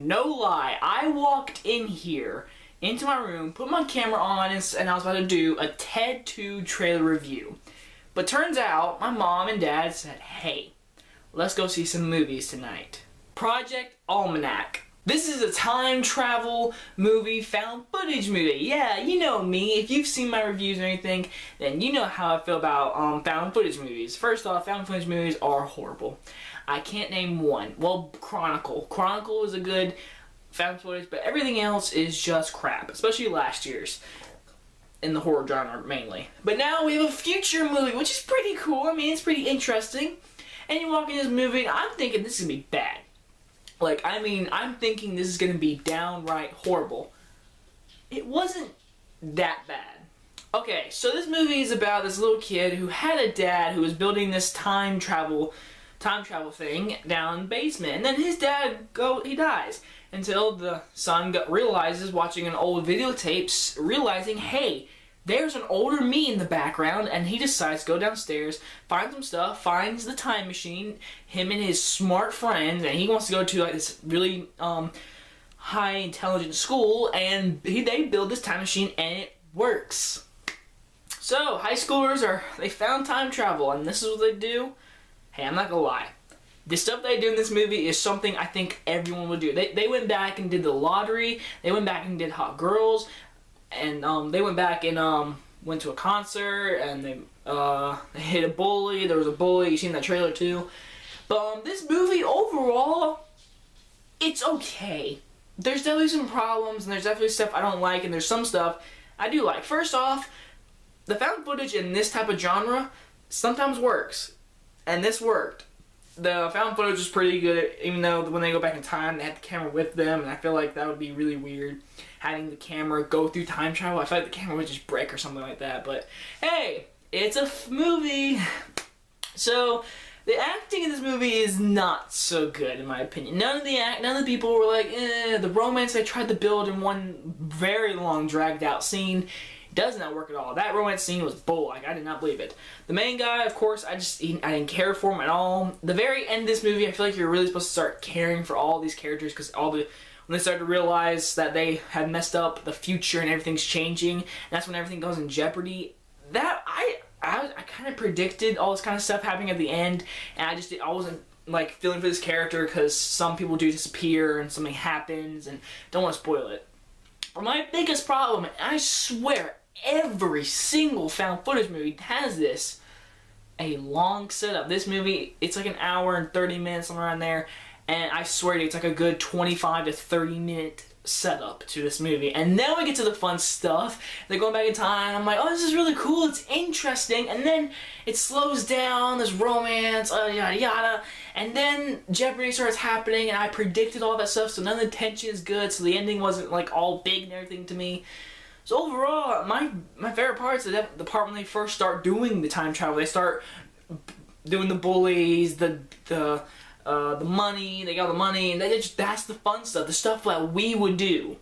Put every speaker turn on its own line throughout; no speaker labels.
No lie, I walked in here, into my room, put my camera on, and I was about to do a Ted 2 trailer review. But turns out, my mom and dad said, hey, let's go see some movies tonight. Project Almanac. This is a time travel movie, found footage movie. Yeah, you know me. If you've seen my reviews or anything, then you know how I feel about found footage movies. First off, found footage movies are horrible. I can't name one. Well, Chronicle. Chronicle is a good found footage, but everything else is just crap, especially last year's. In the horror genre, mainly. But now we have a future movie, which is pretty cool. I mean, it's pretty interesting. And you walk in this movie, and I'm thinking this is going to be bad. Like, I mean, I'm thinking this is going to be downright horrible. It wasn't that bad. Okay, so this movie is about this little kid who had a dad who was building this time travel thing down in the basement. And then his dad, he dies. Until the son realizes, watching an old videotape, realizing, hey, there's an older me in the background, and he decides to go downstairs, find some stuff, finds the time machine, him and his smart friends, and he wants to go to like this really high intelligent school, and they build this time machine, and it works. So, high schoolers they found time travel, and this is what they do. Hey, I'm not gonna lie. The stuff they do in this movie is something I think everyone would do. They went back and did the lottery. They went back and did hot girls. And they went back and went to a concert. And they hit a bully. There was a bully. You've seen that trailer too. But this movie overall, it's okay. There's definitely some problems. And there's definitely stuff I don't like. And there's some stuff I do like. First off, the found footage in this type of genre sometimes works. And this worked. The found footage was pretty good, even though when they go back in time, they had the camera with them, and I feel like that would be really weird, having the camera go through time travel. I feel like the camera would just break or something like that, but hey, it's a movie. So, the acting in this movie is not so good, in my opinion. None of the people were like, the romance they tried to build in one very long, dragged out scene does not work at all. That romance scene was bull. Like, I did not believe it. The main guy, of course, I didn't care for him at all. The very end of this movie, I feel like you're really supposed to start caring for all these characters, because when they started to realize that they had messed up the future and everything's changing, and that's when everything goes in jeopardy. That I kind of predicted all this kind of stuff happening at the end, and I wasn't like feeling for this character, because some people do disappear and something happens, and don't want to spoil it. But my biggest problem, and I swear every single found footage movie has this, a long setup. This movie, it's like an hour and 30 minutes, somewhere around there, and I swear to you, it's like a good 25 to 30 minute setup to this movie. And then we get to the fun stuff. They're going back in time. I'm like, oh, this is really cool. It's interesting. And then it slows down. There's romance, yada yada. And then Jeopardy starts happening, and I predicted all that stuff, so none of the tension is good. So the ending wasn't like all big and everything to me. So overall, my favorite part is the part when they first start doing the time travel. They start doing the bullies, the money. They got the money, and that's the fun stuff, the stuff that we would do.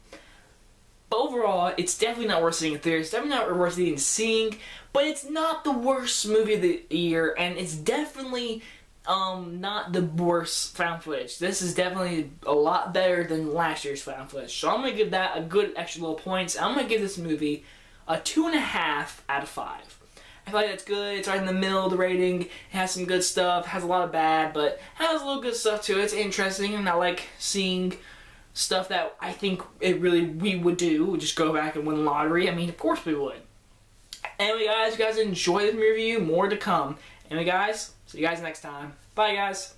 But overall, it's definitely not worth seeing in theaters. It's definitely not worth even seeing. But it's not the worst movie of the year, and it's definitely not the worst found footage. This is definitely a lot better than last year's found footage. So I'm going to give that a good extra little points. I'm going to give this movie a 2.5 out of 5. I feel like that's good. It's right in the middle of the rating. It has some good stuff. Has a lot of bad, but has a little good stuff too. It's interesting, and I like seeing stuff that I think we would do. Just go back and win the lottery. I mean, of course we would. Anyway, guys, if you guys enjoyed this review, more to come. Anyway, guys, see you guys next time. Bye, guys.